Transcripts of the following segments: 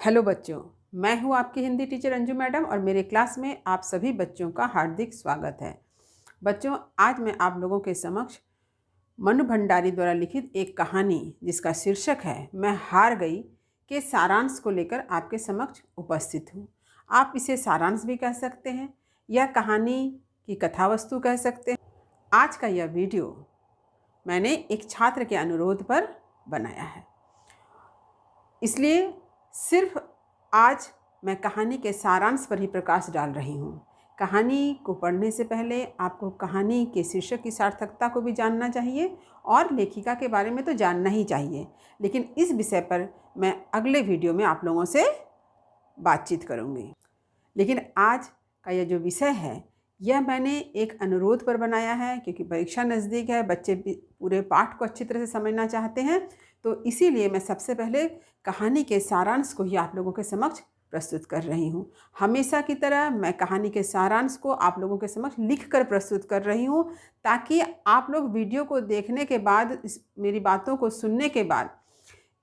Hello बच्चों, मैं हूँ आपकी हिंदी टीचर अंजू मैडम और मेरे क्लास में आप सभी बच्चों का हार्दिक स्वागत है। बच्चों, आज मैं आप लोगों के समक्ष मनु भंडारी द्वारा लिखित एक कहानी जिसका शीर्षक है मैं हार गई के सारांश को लेकर आपके समक्ष उपस्थित हूँ। आप इसे सारांश भी कह सकते हैं या कहानी की कथावस्तु कह सकते हैं। आज का यह वीडियो मैंने एक छात्र के अनुरोध पर बनाया है, इसलिए सिर्फ आज मैं कहानी के सारांश पर ही प्रकाश डाल रही हूँ। कहानी को पढ़ने से पहले आपको कहानी के शीर्षक की सार्थकता को भी जानना चाहिए और लेखिका के बारे में तो जानना ही चाहिए, लेकिन इस विषय पर मैं अगले वीडियो में आप लोगों से बातचीत करूँगी। लेकिन आज का यह जो विषय है यह मैंने एक अनुरोध पर बनाया है, क्योंकि परीक्षा नज़दीक है, बच्चे पूरे पाठ को अच्छी तरह से समझना चाहते हैं। तो इसीलिए मैं सबसे पहले कहानी के सारांश को ही आप लोगों के समक्ष प्रस्तुत कर रही हूँ। हमेशा की तरह मैं कहानी के सारांश को आप लोगों के समक्ष लिखकर प्रस्तुत कर रही हूँ, ताकि आप लोग वीडियो को देखने के बाद, मेरी बातों को सुनने के बाद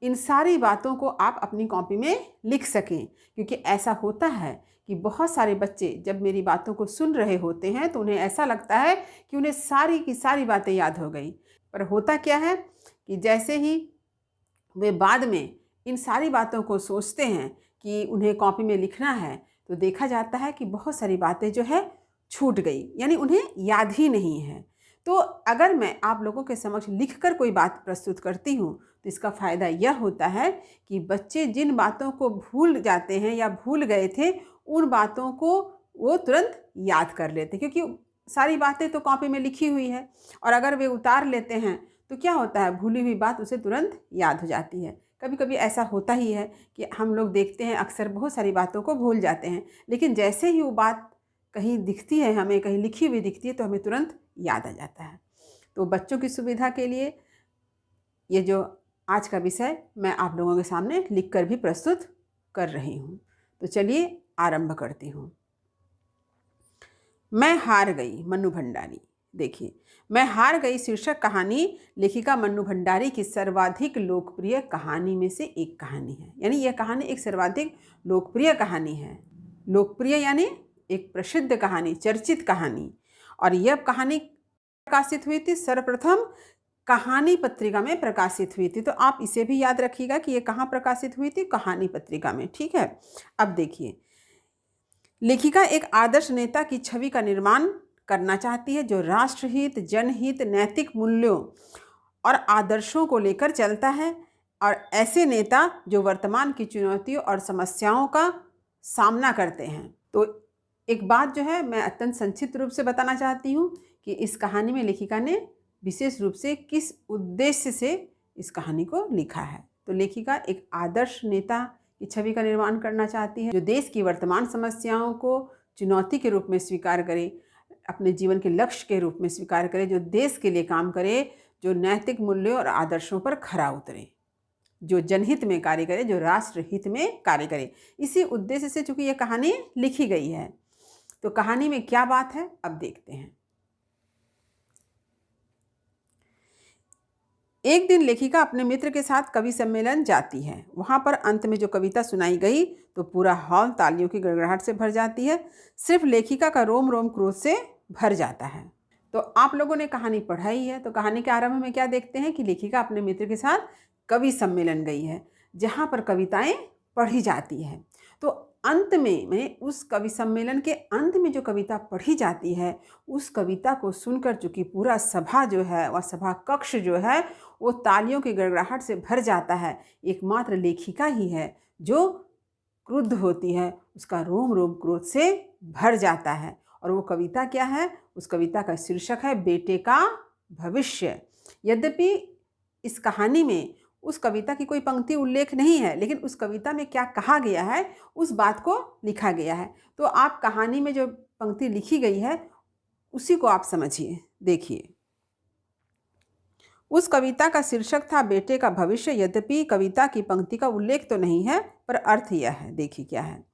इन सारी बातों को आप अपनी कॉपी में लिख सकें। क्योंकि ऐसा होता है कि बहुत सारे बच्चे जब मेरी बातों को सुन रहे होते हैं तो उन्हें ऐसा लगता है कि उन्हें सारी की सारी बातें याद हो गई, पर होता क्या है कि जैसे ही वे बाद में इन सारी बातों को सोचते हैं कि उन्हें कॉपी में लिखना है, तो देखा जाता है कि बहुत सारी बातें जो है छूट गई, यानी उन्हें याद ही नहीं है। तो अगर मैं आप लोगों के समक्ष लिखकर कोई बात प्रस्तुत करती हूँ तो इसका फ़ायदा यह होता है कि बच्चे जिन बातों को भूल जाते हैं या भूल गए थे, उन बातों को वो तुरंत याद कर लेते, क्योंकि सारी बातें तो कॉपी में लिखी हुई है। और अगर वे उतार लेते हैं तो क्या होता है, भूली हुई बात उसे तुरंत याद हो जाती है। कभी कभी ऐसा होता ही है कि हम लोग देखते हैं अक्सर बहुत सारी बातों को भूल जाते हैं, लेकिन जैसे ही वो बात कहीं दिखती है, हमें कहीं लिखी हुई दिखती है, तो हमें तुरंत याद आ जाता है। तो बच्चों की सुविधा के लिए ये जो आज का विषय मैं आप लोगों के सामने लिखकर भी प्रस्तुत कर रही हूँ। तो चलिए आरंभ करती हूँ। मैं हार गई, मनु भंडारी। देखिए, मैं हार गई शीर्षक कहानी लेखिका मनु भंडारी की सर्वाधिक लोकप्रिय कहानी में से एक कहानी है। यानी यह कहानी एक सर्वाधिक लोकप्रिय कहानी है। लोकप्रिय यानी एक प्रसिद्ध कहानी, चर्चित कहानी। और यह कहानी प्रकाशित हुई थी, सर्वप्रथम कहानी पत्रिका में प्रकाशित हुई थी। तो आप इसे भी याद रखिएगा कि ये कहाँ प्रकाशित हुई थी, कहानी पत्रिका में। ठीक है। अब देखिए, लेखिका एक आदर्श नेता की छवि का निर्माण करना चाहती है जो राष्ट्रहित, जनहित, नैतिक मूल्यों और आदर्शों को लेकर चलता है, और ऐसे नेता जो वर्तमान की चुनौतियों और समस्याओं का सामना करते हैं। तो एक बात जो है मैं अत्यंत संक्षिप्त रूप से बताना चाहती हूँ कि इस कहानी में लेखिका ने विशेष रूप से किस उद्देश्य से इस कहानी को लिखा है। तो लेखिका एक आदर्श नेता की छवि का निर्माण करना चाहती है जो देश की वर्तमान समस्याओं को चुनौती के रूप में स्वीकार करे, अपने जीवन के लक्ष्य के रूप में स्वीकार करे, जो देश के लिए काम करे, जो नैतिक मूल्यों और आदर्शों पर खरा उतरे, जो जनहित में कार्य करे, जो राष्ट्रहित में कार्य करे। इसी उद्देश्य से चूंकि यह कहानी लिखी गई है, तो कहानी में क्या बात है अब देखते हैं। एक दिन लेखिका अपने मित्र के साथ कवि सम्मेलन जाती है। वहाँ पर अंत में जो कविता सुनाई गई तो पूरा हॉल तालियों की गड़गड़ाहट से भर जाती है। सिर्फ लेखिका का रोम रोम क्रोध से भर जाता है। तो आप लोगों ने कहानी पढ़ाई है, तो कहानी के आरंभ में क्या देखते हैं कि लेखिका अपने मित्र के साथ कवि सम्मेलन गई है, जहाँ पर कविताएं पढ़ी जाती है। तो अंत में उस कवि सम्मेलन के अंत में जो कविता पढ़ी जाती है, उस कविता को सुनकर चूँकि पूरा सभा जो है, वह सभा कक्ष जो है, वो तालियों की गड़गड़ाहट से भर जाता है। एकमात्र लेखिका ही है जो क्रुद्ध होती है, उसका रोम रोम क्रोध से भर जाता है। और वो कविता क्या है? उस कविता का शीर्षक है बेटे का भविष्य। यद्यपि इस कहानी में उस कविता की कोई पंक्ति उल्लेख नहीं है, लेकिन उस कविता में क्या कहा गया है उस बात को लिखा गया है। तो आप कहानी में जो पंक्ति लिखी गई है उसी को आप समझिए। देखिए, उस कविता का शीर्षक था बेटे का भविष्य। यद्यपि कविता की पंक्ति का उल्लेख तो नहीं है, पर अर्थ यह है। देखिए क्या है।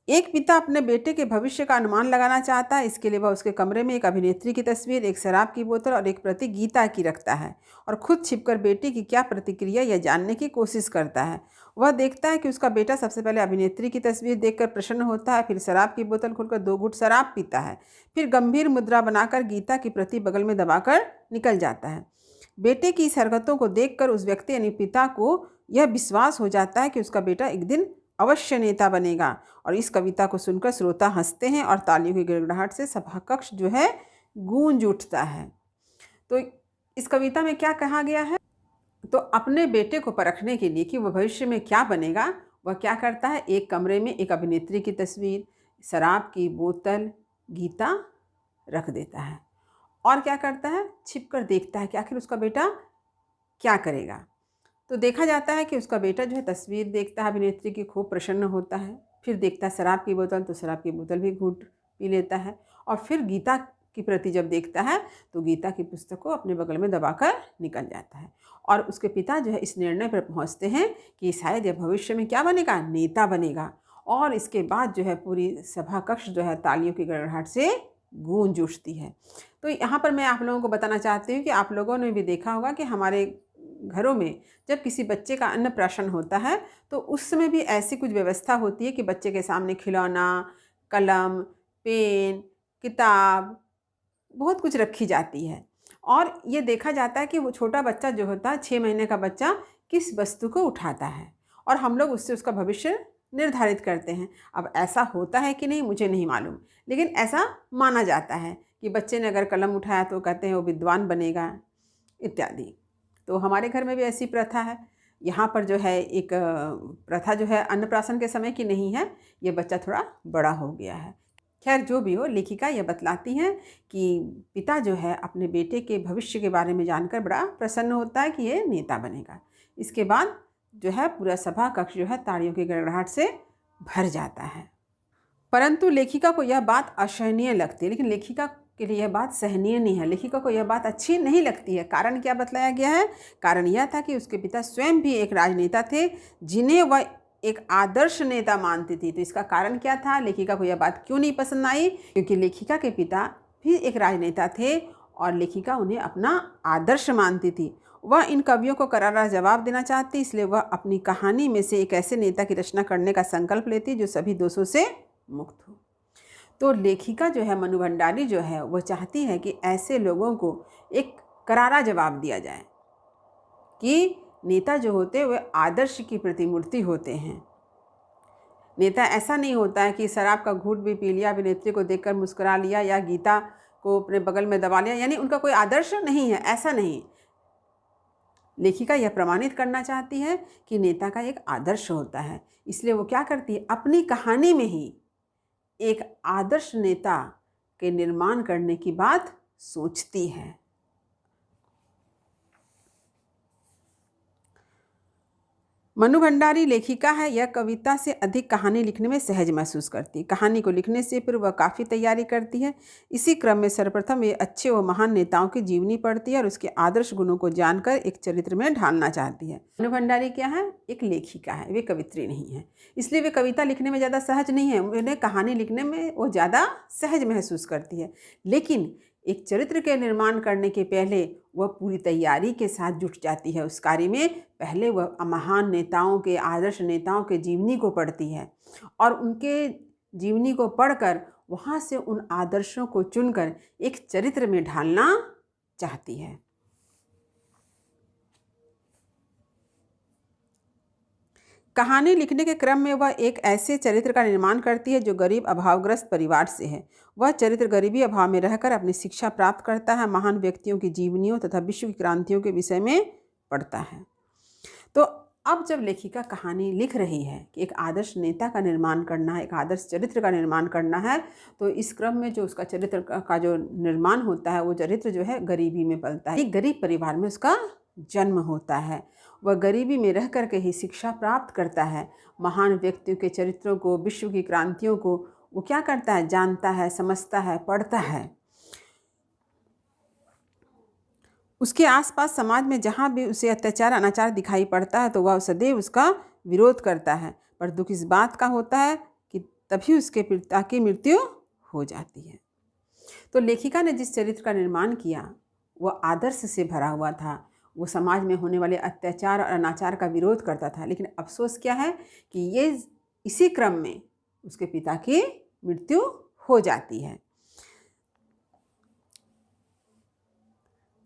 एक पिता अपने बेटे के भविष्य का अनुमान लगाना चाहता है। इसके लिए वह उसके कमरे में एक अभिनेत्री की तस्वीर, एक शराब की बोतल और एक प्रति गीता की रखता है और खुद छिपकर बेटे की क्या प्रतिक्रिया यह जानने की कोशिश करता है। वह देखता है कि उसका बेटा सबसे पहले अभिनेत्री की तस्वीर देखकर प्रसन्न होता है, फिर शराब की बोतल खोलकर 2 घूंट शराब पीता है, फिर गंभीर मुद्रा बनाकर गीता की प्रति बगल में दबाकर निकल जाता है। बेटे की इस हरकतों को देखकर उस व्यक्ति यानी पिता को यह विश्वास हो जाता है कि उसका बेटा एक दिन अवश्य नेता बनेगा। और इस कविता को सुनकर श्रोता हंसते हैं और तालियों की गिड़गिड़ाहट से सभा कक्ष जो है गूंज उठता है। तो इस कविता में क्या कहा गया है? तो अपने बेटे को परखने के लिए कि वह भविष्य में क्या बनेगा, वह क्या करता है, एक कमरे में एक अभिनेत्री की तस्वीर, शराब की बोतल, गीता रख देता है और क्या करता है, छिपकर देखता है कि आखिर उसका बेटा क्या करेगा। तो देखा जाता है कि उसका बेटा जो है तस्वीर देखता है अभिनेत्री की, खूब प्रसन्न होता है, फिर देखता है शराब की बोतल तो शराब की बोतल भी घूंट पी लेता है और फिर गीता की प्रति जब देखता है तो गीता की पुस्तक को अपने बगल में दबाकर निकल जाता है। और उसके पिता जो है इस निर्णय पर पहुंचते हैं कि शायद यह भविष्य में क्या बनेगा, नेता बनेगा। और इसके बाद जो है पूरी सभा कक्ष जो है तालियों की गड़गड़ाहट से गूंज उठती है। तो यहाँ पर मैं आप लोगों को बताना चाहती हूँ कि आप लोगों ने भी देखा होगा कि हमारे घरों में जब किसी बच्चे का अन्नप्राशन होता है तो उस समय भी ऐसी कुछ व्यवस्था होती है कि बच्चे के सामने खिलौना, कलम, पेन, किताब, बहुत कुछ रखी जाती है और ये देखा जाता है कि वो छोटा बच्चा जो होता है, 6 महीने का बच्चा, किस वस्तु को उठाता है और हम लोग उससे उसका भविष्य निर्धारित करते हैं। अब ऐसा होता है कि नहीं मुझे नहीं मालूम, लेकिन ऐसा माना जाता है कि बच्चे ने अगर कलम उठाया तो कहते हैं वो विद्वान बनेगा इत्यादि। तो हमारे घर में भी ऐसी प्रथा है। यहाँ पर जो है एक प्रथा जो है अन्नप्राशन के समय की नहीं है, ये बच्चा थोड़ा बड़ा हो गया है। खैर जो भी हो, लेखिका यह बतलाती हैं कि पिता जो है अपने बेटे के भविष्य के बारे में जानकर बड़ा प्रसन्न होता है कि ये नेता बनेगा। इसके बाद जो है पूरा सभा कक्ष जो है तालियों की गड़गड़ाहट से भर जाता है। परंतु लेखिका को यह बात असहनीय लगती है, लेकिन लेखिका के लिए यह बात सहनीय नहीं है, लेखिका को यह बात अच्छी नहीं लगती है। कारण क्या बतलाया गया है? कारण यह था कि उसके पिता स्वयं भी एक राजनेता थे जिन्हें वह एक आदर्श नेता मानती थी। तो इसका कारण क्या था? लेखिका को यह बात क्यों नहीं पसंद आई? क्योंकि लेखिका के पिता भी एक राजनेता थे और लेखिका उन्हें अपना आदर्श मानती थी। वह इन कवियों को करारा जवाब देना चाहती, इसलिए वह अपनी कहानी में से एक ऐसे नेता की रचना करने का संकल्प लेती जो सभी दोषों से मुक्त हो। तो लेखिका जो है मनु भंडारी जो है वह चाहती है कि ऐसे लोगों को एक करारा जवाब दिया जाए कि नेता जो होते हैं वे आदर्श की प्रतिमूर्ति होते हैं। नेता ऐसा नहीं होता है कि शराब का घूंट भी पी लिया, अभिनेत्री को देखकर मुस्कुरा लिया या गीता को अपने बगल में दबा लिया, यानी उनका कोई आदर्श नहीं है, ऐसा नहीं। लेखिका यह प्रमाणित करना चाहती है कि नेता का एक आदर्श होता है, इसलिए वो क्या करती है, अपनी कहानी में ही एक आदर्श नेता के निर्माण करने की बात सोचती है। मनु भंडारी लेखिका है, यह कविता से अधिक कहानी लिखने में सहज महसूस करती है। कहानी को लिखने से पूर्व वह काफ़ी तैयारी करती है। इसी क्रम में सर्वप्रथम ये अच्छे व महान नेताओं की जीवनी पढ़ती है और उसके आदर्श गुणों को जानकर एक चरित्र में ढालना चाहती है। मनु भंडारी क्या है? एक लेखिका है, वे कवित्री नहीं है, इसलिए वे कविता लिखने में ज़्यादा सहज नहीं है। उन्हें कहानी लिखने में वो ज़्यादा सहज महसूस करती है, लेकिन एक चरित्र के निर्माण करने के पहले वह पूरी तैयारी के साथ जुट जाती है उस कार्य में। पहले वह महान नेताओं के, आदर्श नेताओं के जीवनी को पढ़ती है और उनके जीवनी को पढ़कर वहाँ से उन आदर्शों को चुनकर एक चरित्र में ढालना चाहती है। कहानी लिखने के क्रम में वह एक ऐसे चरित्र का निर्माण करती है जो गरीब अभावग्रस्त परिवार से है। वह चरित्र गरीबी अभाव में रहकर अपनी शिक्षा प्राप्त करता है, महान व्यक्तियों की जीवनियों तथा विश्व की क्रांतियों के विषय में पढ़ता है। तो अब जब लेखिका कहानी लिख रही है कि एक आदर्श नेता का निर्माण करना है, एक आदर्श चरित्र का निर्माण करना है, तो इस क्रम में जो उसका चरित्र का जो निर्माण होता है वो चरित्र जो है गरीबी में पलता है। एक गरीब परिवार में उसका जन्म होता है, वह गरीबी में रह कर के ही शिक्षा प्राप्त करता है। महान व्यक्तियों के चरित्रों को, विश्व की क्रांतियों को वो क्या करता है, जानता है, समझता है, पढ़ता है। उसके आसपास समाज में जहाँ भी उसे अत्याचार अनाचार दिखाई पड़ता है तो वह सदैव उसका विरोध करता है। पर दुख इस बात का होता है कि तभी उसके पिता की मृत्यु हो जाती है। तो लेखिका ने जिस चरित्र का निर्माण किया वह आदर्श से भरा हुआ था। वो समाज में होने वाले अत्याचार और अनाचार का विरोध करता था, लेकिन अफसोस क्या है कि ये इसी क्रम में उसके पिता की मृत्यु हो जाती है।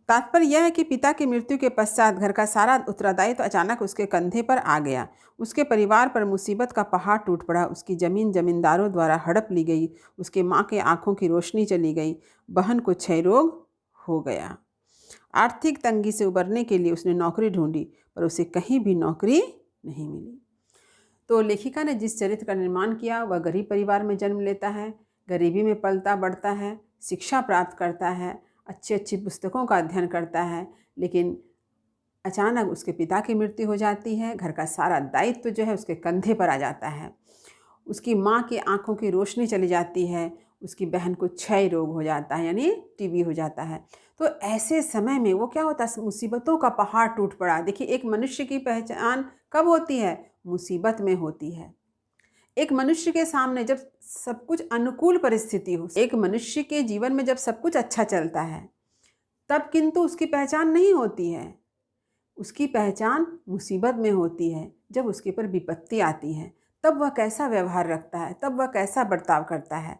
तात्पर्य यह है कि पिता की मृत्यु के पश्चात घर का सारा उत्तरदायित्व तो अचानक उसके कंधे पर आ गया। उसके परिवार पर मुसीबत का पहाड़ टूट पड़ा। उसकी ज़मीन जमींदारों द्वारा हड़प ली गई। उसके माँ के आंखों की रोशनी चली गई। बहन को क्षय रोग हो गया। आर्थिक तंगी से उबरने के लिए उसने नौकरी ढूंढी, पर उसे कहीं भी नौकरी नहीं मिली। तो लेखिका ने जिस चरित्र का निर्माण किया वह गरीब परिवार में जन्म लेता है, गरीबी में पलता बढ़ता है, शिक्षा प्राप्त करता है, अच्छी अच्छी पुस्तकों का अध्ययन करता है, लेकिन अचानक उसके पिता की मृत्यु हो जाती है। घर का सारा दायित्व जो है उसके कंधे पर आ जाता है। उसकी माँ की आंखों की रोशनी चली जाती है। उसकी बहन को क्षय रोग हो जाता है, यानी टीबी हो जाता है। तो ऐसे समय में वो क्या होता है, मुसीबतों का पहाड़ टूट पड़ा। देखिए, एक मनुष्य की पहचान कब होती है? मुसीबत में होती है। एक मनुष्य के सामने जब सब कुछ अनुकूल परिस्थिति हो, एक मनुष्य के जीवन में जब सब कुछ अच्छा चलता है, तब किंतु उसकी पहचान नहीं होती है। उसकी पहचान मुसीबत में होती है। जब उसके ऊपर विपत्ति आती है, तब वह कैसा व्यवहार रखता है, तब वह कैसा बर्ताव करता है,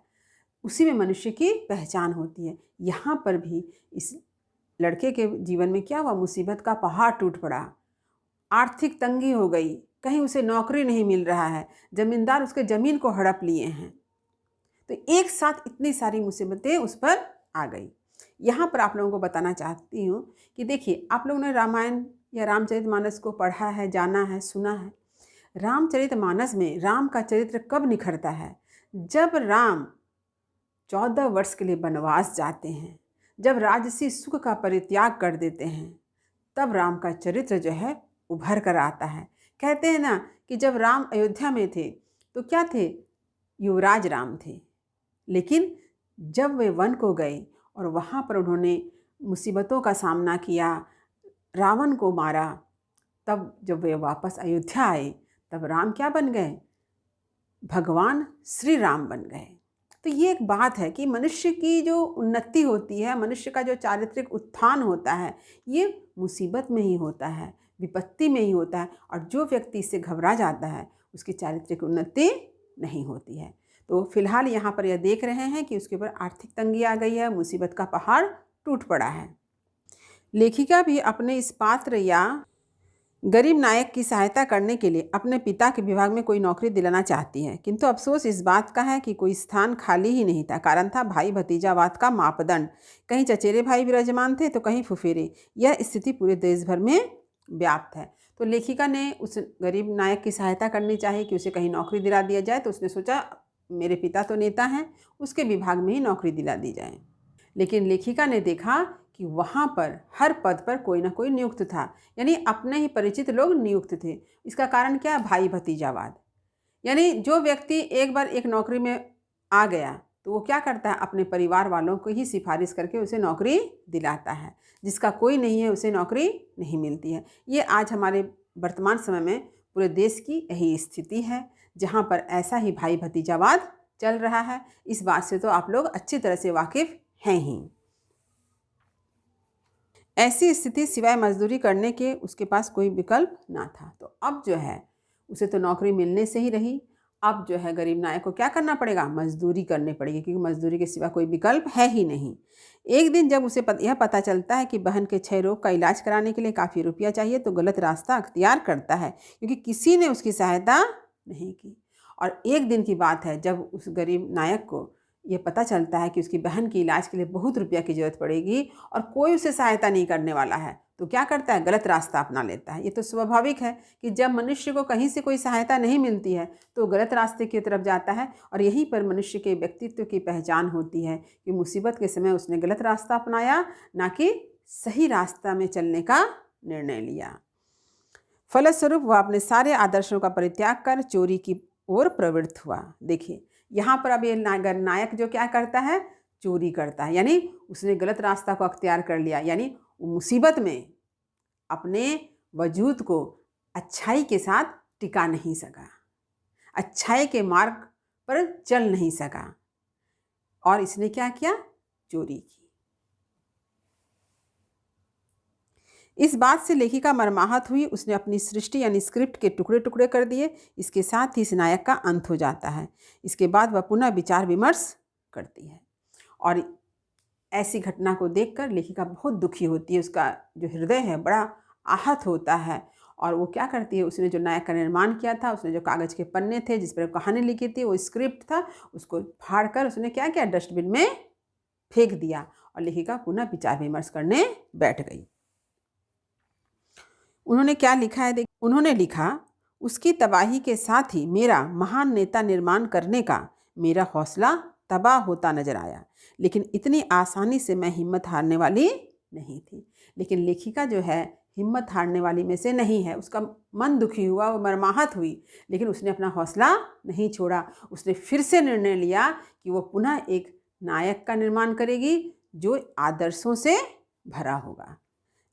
उसी में मनुष्य की पहचान होती है। यहाँ पर भी इस लड़के के जीवन में क्या हुआ? मुसीबत का पहाड़ टूट पड़ा। आर्थिक तंगी हो गई, कहीं उसे नौकरी नहीं मिल रहा है, जमींदार उसके ज़मीन को हड़प लिए हैं। तो एक साथ इतनी सारी मुसीबतें उस पर आ गई। यहाँ पर आप लोगों को बताना चाहती हूँ कि देखिए, आप लोगों ने रामायण या रामचरितमानस को पढ़ा है, जाना है, सुना है। रामचरितमानस में राम का चरित्र कब निखरता है? जब राम 14 वर्ष के लिए वनवास जाते हैं, जब राजसी सुख का परित्याग कर देते हैं, तब राम का चरित्र जो है उभर कर आता है। कहते हैं ना कि जब राम अयोध्या में थे तो क्या थे? युवराज राम थे। लेकिन जब वे वन को गए और वहाँ पर उन्होंने मुसीबतों का सामना किया, रावण को मारा, तब जब वे वापस अयोध्या आए, तब राम क्या बन गए? भगवान श्री राम बन गए। तो ये एक बात है कि मनुष्य की जो उन्नति होती है, मनुष्य का जो चारित्रिक उत्थान होता है, ये मुसीबत में ही होता है, विपत्ति में ही होता है। और जो व्यक्ति इससे घबरा जाता है, उसकी चारित्रिक उन्नति नहीं होती है। तो फिलहाल यहाँ पर यह देख रहे हैं कि उसके ऊपर आर्थिक तंगी आ गई है, मुसीबत का पहाड़ टूट पड़ा है। लेखिका भी अपने इस पात्र या गरीब नायक की सहायता करने के लिए अपने पिता के विभाग में कोई नौकरी दिलाना चाहती है, किंतु अफसोस इस बात का है कि कोई स्थान खाली ही नहीं था। कारण था भाई भतीजावाद का मापदंड। कहीं चचेरे भाई विराजमान थे तो कहीं फुफेरे। यह स्थिति पूरे देश भर में व्याप्त है। तो लेखिका ने उस गरीब नायक की सहायता करनी चाहिए कि उसे कहीं नौकरी दिला दिया जाए। तो उसने सोचा, मेरे पिता तो नेता हैं, उसके विभाग में ही नौकरी दिला दी जाए। लेकिन लेखिका ने देखा कि वहाँ पर हर पद पर कोई ना कोई नियुक्त था, यानी अपने ही परिचित लोग नियुक्त थे। इसका कारण क्या? भाई भतीजावाद। यानी जो व्यक्ति एक बार एक नौकरी में आ गया तो वो क्या करता है? अपने परिवार वालों को ही सिफारिश करके उसे नौकरी दिलाता है। जिसका कोई नहीं है उसे नौकरी नहीं मिलती है। ये आज हमारे वर्तमान समय में पूरे देश की यही स्थिति है, जहाँ पर ऐसा ही भाई भतीजावाद चल रहा है। इस बात से तो आप लोग अच्छी तरह से वाकिफ़ हैं ही। ऐसी स्थिति सिवाय मजदूरी करने के उसके पास कोई विकल्प ना था। तो अब जो है उसे तो नौकरी मिलने से ही रही, अब जो है गरीब नायक को क्या करना पड़ेगा? मजदूरी करनी पड़ेगी, क्योंकि मजदूरी के सिवा कोई विकल्प है ही नहीं। एक दिन जब उसे यह पता चलता है कि बहन के क्षय रोग का इलाज कराने के लिए काफ़ी रुपया चाहिए, तो गलत रास्ता अख्तियार करता है, क्योंकि किसी ने उसकी सहायता नहीं की। और एक दिन की बात है जब उस गरीब नायक को ये पता चलता है कि उसकी बहन के इलाज के लिए बहुत रुपया की ज़रूरत पड़ेगी और कोई उसे सहायता नहीं करने वाला है, तो क्या करता है? गलत रास्ता अपना लेता है। ये तो स्वाभाविक है कि जब मनुष्य को कहीं से कोई सहायता नहीं मिलती है तो गलत रास्ते की तरफ जाता है। और यहीं पर मनुष्य के व्यक्तित्व की पहचान होती है कि मुसीबत के समय उसने गलत रास्ता अपनाया, ना कि सही रास्ता में चलने का निर्णय लिया। फलस्वरूप वह अपने सारे आदर्शों का परित्याग कर चोरी की ओर प्रवृत्त हुआ। देखिए, यहाँ पर अब ये नायक जो क्या करता है? चोरी करता है, यानी उसने गलत रास्ता को अख्तियार कर लिया। यानी मुसीबत में अपने वजूद को अच्छाई के साथ टिका नहीं सका, अच्छाई के मार्ग पर चल नहीं सका और इसने क्या किया, चोरी की। इस बात से लेखिका मर्माहत हुई। उसने अपनी सृष्टि यानी स्क्रिप्ट के टुकड़े टुकड़े कर दिए। इसके साथ ही इस नायक का अंत हो जाता है। इसके बाद वह पुनः विचार विमर्श करती है और ऐसी घटना को देखकर लेखिका बहुत दुखी होती है। उसका जो हृदय है बड़ा आहत होता है और वो क्या करती है, उसने जो नायक का निर्माण किया था, उसने जो कागज़ के पन्ने थे जिस पर कहानी लिखी थी, वो स्क्रिप्ट था, उसको फाड़ कर उसने क्या किया, डस्टबिन में फेंक दिया और लेखिका पुनः विचार विमर्श करने बैठ गई। उन्होंने क्या लिखा है, उन्होंने लिखा, उसकी तबाही के साथ ही मेरा महान नेता निर्माण करने का मेरा हौसला तबाह होता नजर आया, लेकिन इतनी आसानी से मैं हिम्मत हारने वाली नहीं थी। लेकिन लेखिका जो है हिम्मत हारने वाली में से नहीं है। उसका मन दुखी हुआ, वो मर्माहत हुई, लेकिन उसने अपना हौसला नहीं छोड़ा। उसने फिर से निर्णय लिया कि वो पुनः एक नायक का निर्माण करेगी जो आदर्शों से भरा होगा।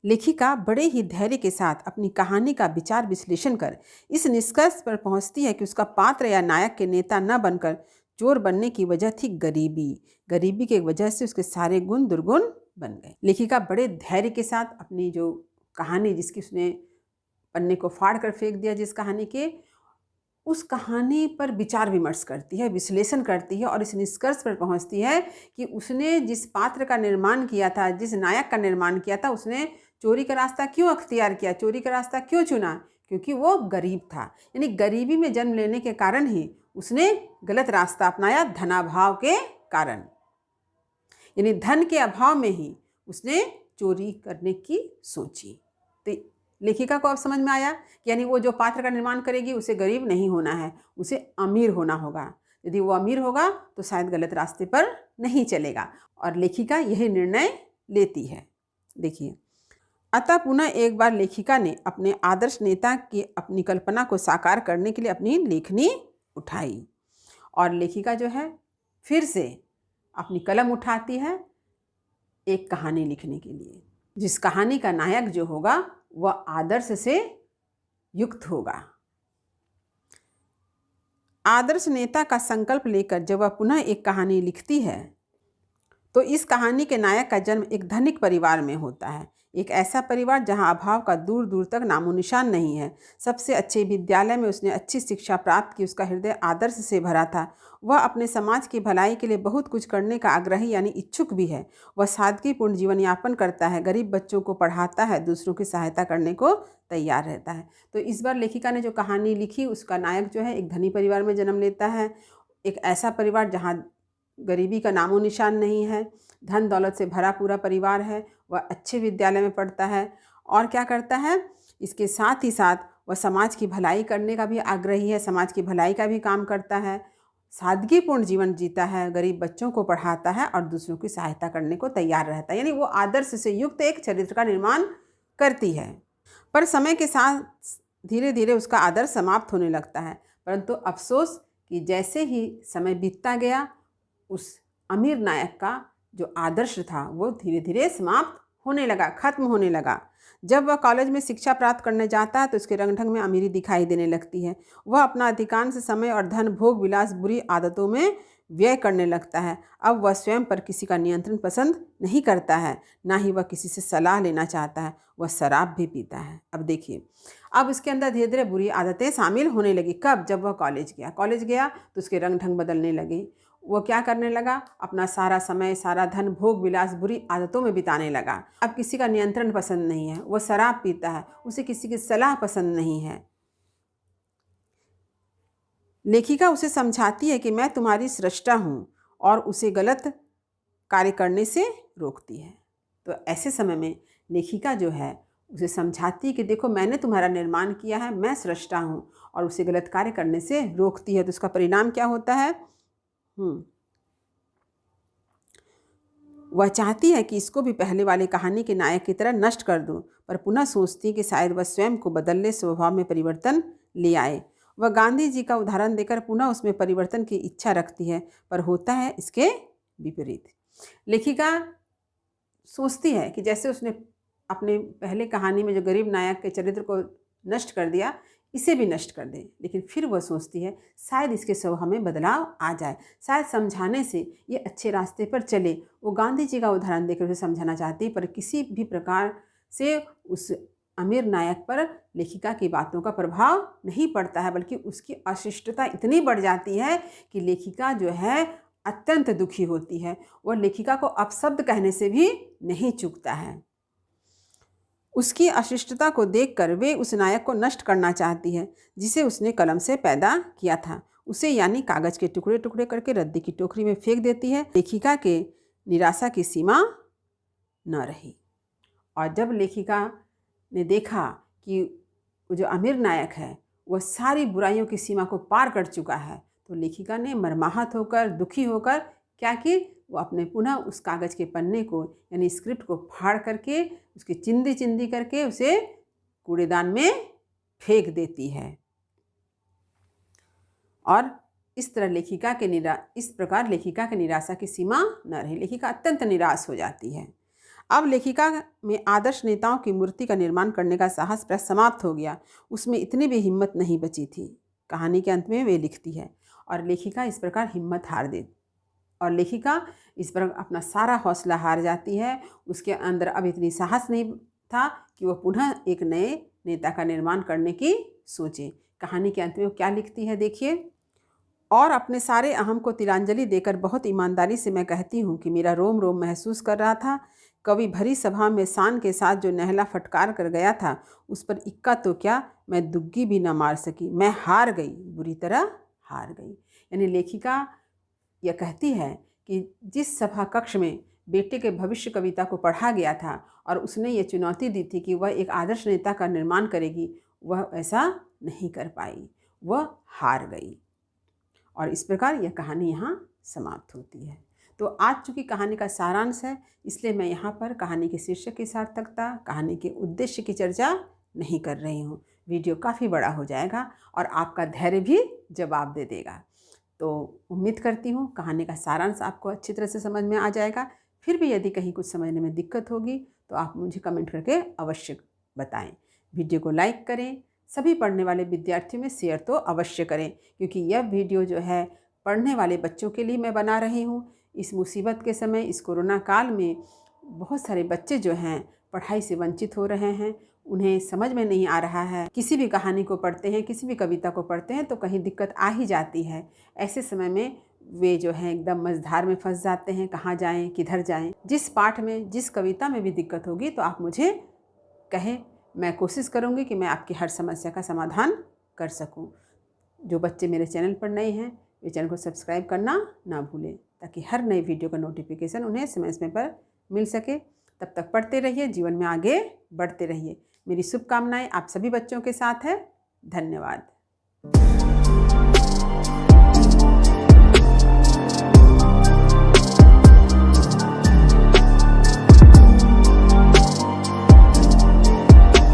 लेखिका बड़े ही धैर्य के साथ अपनी कहानी का विचार विश्लेषण कर इस निष्कर्ष पर पहुंचती है कि उसका पात्र या नायक के नेता न बनकर चोर बनने की वजह थी गरीबी। गरीबी की वजह से उसके सारे गुण दुर्गुण बन गए। लेखिका बड़े धैर्य के साथ अपनी जो कहानी, जिसकी उसने पन्ने को फाड़ कर फेंक दिया जिस कहानी के, उस कहानी पर विचार विमर्श करती है, विश्लेषण करती है और इस निष्कर्ष पर पहुंचती है कि उसने जिस पात्र का निर्माण किया था, जिस नायक का निर्माण किया था, उसने चोरी का रास्ता क्यों अख्तियार किया, चोरी का रास्ता क्यों चुना, क्योंकि वो गरीब था। यानी गरीबी में जन्म लेने के कारण ही उसने गलत रास्ता अपनाया, धनाभाव के कारण। यानी धन के अभाव में ही उसने चोरी करने की सोची। तो लेखिका को अब समझ में आया कि यानी वो जो पात्र का निर्माण करेगी उसे गरीब नहीं होना है, उसे अमीर होना होगा। यदि वो अमीर होगा तो शायद गलत रास्ते पर नहीं चलेगा और लेखिका यही निर्णय लेती है। देखिए, अतः पुनः एक बार लेखिका ने अपने आदर्श नेता की अपनी कल्पना को साकार करने के लिए अपनी लेखनी उठाई और लेखिका जो है फिर से अपनी कलम उठाती है एक कहानी लिखने के लिए, जिस कहानी का नायक जो होगा वह आदर्श से युक्त होगा। आदर्श नेता का संकल्प लेकर जब वह पुनः एक कहानी लिखती है तो इस कहानी के नायक का जन्म एक धनिक परिवार में होता है। एक ऐसा परिवार जहां अभाव का दूर दूर तक नामो निशान नहीं है। सबसे अच्छे विद्यालय में उसने अच्छी शिक्षा प्राप्त की। उसका हृदय आदर्श से भरा था। वह अपने समाज की भलाई के लिए बहुत कुछ करने का आग्रही यानी इच्छुक भी है। वह सादगीपूर्ण जीवन यापन करता है, गरीब बच्चों को पढ़ाता है, दूसरों की सहायता करने को तैयार रहता है। तो इस बार लेखिका ने जो कहानी लिखी उसका नायक जो है एक धनी परिवार में जन्म लेता है। एक ऐसा परिवार जहाँ गरीबी का नामो निशान नहीं है, धन दौलत से भरा पूरा परिवार है। वह अच्छे विद्यालय में पढ़ता है और क्या करता है, इसके साथ ही साथ वह समाज की भलाई करने का भी आग्रही है, समाज की भलाई का भी काम करता है, सादगीपूर्ण जीवन जीता है, गरीब बच्चों को पढ़ाता है और दूसरों की सहायता करने को तैयार रहता है। यानी वो आदर्श से युक्त एक चरित्र का निर्माण करती है। पर समय के साथ धीरे धीरे उसका आदर्श समाप्त होने लगता है। परंतु अफसोस कि जैसे ही समय बीतता गया उस अमीर नायक का जो आदर्श था वो धीरे धीरे समाप्त होने लगा, खत्म होने लगा। जब वह कॉलेज में शिक्षा प्राप्त करने जाता है तो उसके रंग ढंग में अमीरी दिखाई देने लगती है। वह अपना अधिकांश समय और धन भोग विलास बुरी आदतों में व्यय करने लगता है। अब वह स्वयं पर किसी का नियंत्रण पसंद नहीं करता है, ना ही वह किसी से सलाह लेना चाहता है। वह शराब भी पीता है। अब देखिए, अब इसके अंदर धीरे धीरे बुरी आदतें शामिल होने लगी। कब? जब वह कॉलेज गया तो उसके रंग ढंग बदलने लगे। वो क्या करने लगा, अपना सारा समय, सारा धन भोग विलास बुरी आदतों में बिताने लगा। अब किसी का नियंत्रण पसंद नहीं है, वो शराब पीता है, उसे किसी की सलाह पसंद नहीं है। लेखिका उसे समझाती है कि मैं तुम्हारी सृष्टा हूँ और उसे गलत कार्य करने से रोकती है। तो ऐसे समय में लेखिका जो है उसे समझाती है कि देखो मैंने तुम्हारा निर्माण किया है, मैं सृष्टा हूँ, और उसे गलत कार्य करने से रोकती है। तो उसका परिणाम क्या होता है? वह चाहती है कि इसको भी पहले वाली कहानी के नायक की तरह नष्ट कर दूं, पर पुनः सोचती है कि शायद वह स्वयं को बदलने स्वभाव में परिवर्तन ले आए। वह गांधी जी का उदाहरण देकर पुनः उसमें परिवर्तन की इच्छा रखती है, पर होता है इसके विपरीत। लेखिका सोचती है कि जैसे उसने अपने पहले कहानी में जो गरीब नायक के चरित्र को नष्ट कर दिया, इसे भी नष्ट कर दें। लेकिन फिर वह सोचती है शायद इसके स्वभाव में बदलाव आ जाए, शायद समझाने से ये अच्छे रास्ते पर चले। वो गांधी जी का उदाहरण देकर उसे समझाना चाहती है, पर किसी भी प्रकार से उस अमीर नायक पर लेखिका की बातों का प्रभाव नहीं पड़ता है, बल्कि उसकी अशिष्टता इतनी बढ़ जाती है कि लेखिका जो है अत्यंत दुखी होती है। वह लेखिका को अपशब्द कहने से भी नहीं चूकता है। उसकी अशिष्टता को देखकर वे उस नायक को नष्ट करना चाहती है जिसे उसने कलम से पैदा किया था। उसे यानी कागज के टुकड़े टुकड़े करके रद्दी की टोकरी में फेंक देती है। लेखिका के निराशा की सीमा न रही। और जब लेखिका ने देखा कि जो अमीर नायक है वह सारी बुराइयों की सीमा को पार कर चुका है, तो लेखिका ने मर्माहत होकर, दुखी होकर क्या कि वो अपने पुनः उस कागज़ के पन्ने को यानी स्क्रिप्ट को फाड़ करके उसकी चिंदी चिंदी करके उसे कूड़ेदान में फेंक देती है। और इस प्रकार लेखिका के निराशा की सीमा न रही। लेखिका अत्यंत निराश हो जाती है। अब लेखिका में आदर्श नेताओं की मूर्ति का निर्माण करने का साहस प्राय समाप्त हो गया। उसमें इतनी भी हिम्मत नहीं बची थी। कहानी के अंत में वे लिखती है, और लेखिका इस प्रकार हिम्मत हार दे और लेखिका इस पर अपना सारा हौसला हार जाती है। उसके अंदर अब इतनी साहस नहीं था कि वह पुनः एक नए नेता का निर्माण करने की सोचे। कहानी के अंत में वो क्या लिखती है देखिए। और अपने सारे अहम को तिलांजलि देकर बहुत ईमानदारी से मैं कहती हूँ कि मेरा रोम रोम महसूस कर रहा था। कवि भरी सभा में शान के साथ जो नहला फटकार कर गया था, उस पर इक्का तो क्या, मैं दुग्गी भी न मार सकी। मैं हार गई, बुरी तरह हार गई। यानी लेखिका यह कहती है कि जिस सभा कक्ष में बेटे के भविष्य कविता को पढ़ा गया था और उसने ये चुनौती दी थी कि वह एक आदर्श नेता का निर्माण करेगी, वह ऐसा नहीं कर पाई, वह हार गई। और इस प्रकार यह कहानी यहाँ समाप्त होती है। तो आज चूँकि कहानी का सारांश है, इसलिए मैं यहाँ पर कहानी के शीर्षक की सार्थकता, कहानी के उद्देश्य की चर्चा नहीं कर रही हूँ। वीडियो काफ़ी बड़ा हो जाएगा और आपका धैर्य भी जवाब दे देगा। तो उम्मीद करती हूँ कहानी का सारांश आपको अच्छी तरह से समझ में आ जाएगा। फिर भी यदि कहीं कुछ समझने में दिक्कत होगी तो आप मुझे कमेंट करके अवश्य बताएं। वीडियो को लाइक करें, सभी पढ़ने वाले विद्यार्थियों में शेयर तो अवश्य करें, क्योंकि यह वीडियो जो है पढ़ने वाले बच्चों के लिए मैं बना रही हूँ। इस मुसीबत के समय, इस कोरोना काल में बहुत सारे बच्चे जो हैं पढ़ाई से वंचित हो रहे हैं, उन्हें समझ में नहीं आ रहा है। किसी भी कहानी को पढ़ते हैं, किसी भी कविता को पढ़ते हैं तो कहीं दिक्कत आ ही जाती है। ऐसे समय में वे जो हैं एकदम मझधार में फंस जाते हैं, कहाँ जाएं, किधर जाएं। जिस पाठ में, जिस कविता में भी दिक्कत होगी तो आप मुझे कहें, मैं कोशिश करूँगी कि मैं आपकी हर समस्या का समाधान कर सकूँ। जो बच्चे मेरे चैनल पर नए हैं वे चैनल को सब्सक्राइब करना ना भूलें, ताकि हर नई वीडियो का नोटिफिकेशन उन्हें समय पर मिल सके। तब तक पढ़ते रहिए, जीवन में आगे बढ़ते रहिए। मेरी शुभकामनाएं आप सभी बच्चों के साथ है। धन्यवाद।